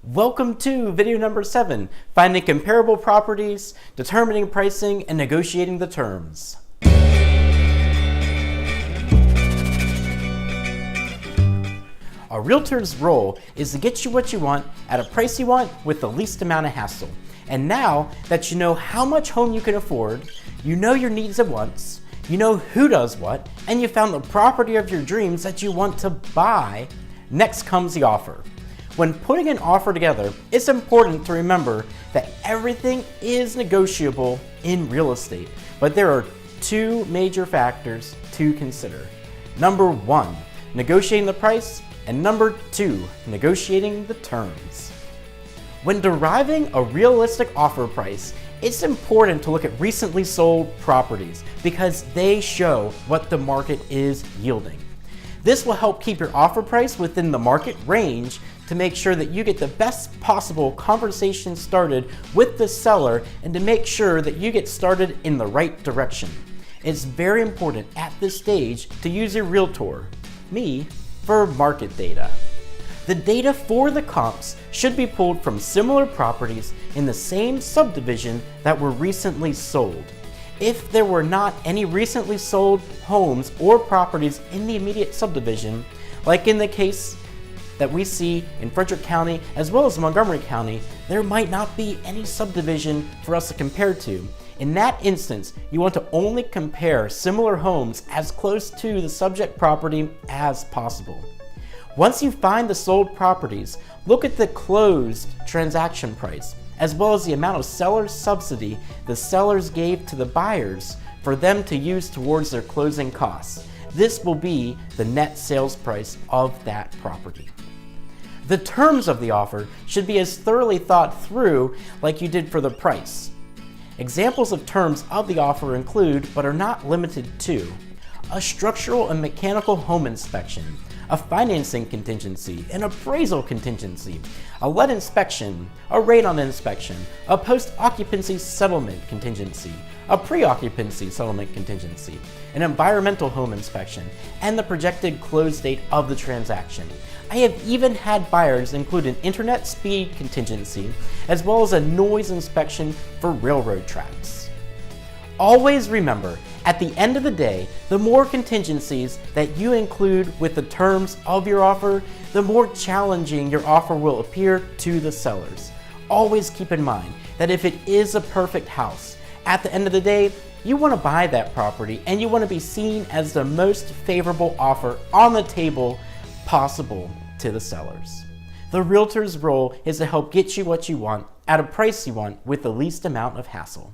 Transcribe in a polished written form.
Welcome to video number 7, finding comparable properties, determining pricing, and negotiating the terms. A realtor's role is to get you what you want at a price you want with the least amount of hassle. And now that you know how much home you can afford, you know your needs and wants, you know who does what, and you found the property of your dreams that you want to buy, next comes the offer. When putting an offer together, it's important to remember that everything is negotiable in real estate, but there are two major factors to consider. Number 1, negotiating the price, and number 2, negotiating the terms. When deriving a realistic offer price, it's important to look at recently sold properties because they show what the market is yielding. This will help keep your offer price within the market range to make sure that you get the best possible conversation started with the seller and to make sure that you get started in the right direction. It's very important at this stage to use your realtor, me, for market data. The data for the comps should be pulled from similar properties in the same subdivision that were recently sold. If there were not any recently sold homes or properties in the immediate subdivision, like in the case that we see in Frederick County as well as Montgomery County, there might not be any subdivision for us to compare to. In that instance, you want to only compare similar homes as close to the subject property as possible. Once you find the sold properties, look at the closed transaction price, as well as the amount of seller's subsidy the sellers gave to the buyers for them to use towards their closing costs. This will be the net sales price of that property. The terms of the offer should be as thoroughly thought through like you did for the price. Examples of terms of the offer include, but are not limited to, a structural and mechanical home inspection, a financing contingency, an appraisal contingency, a lead inspection, a radon inspection, a post-occupancy settlement contingency, a pre-occupancy settlement contingency, an environmental home inspection, and the projected close date of the transaction. I have even had buyers include an internet speed contingency, as well as a noise inspection for railroad tracks. Always remember, at the end of the day, the more contingencies that you include with the terms of your offer, the more challenging your offer will appear to the sellers. Always keep in mind that if it is a perfect house, at the end of the day, you want to buy that property and you want to be seen as the most favorable offer on the table possible to the sellers. The realtor's role is to help get you what you want at a price you want with the least amount of hassle.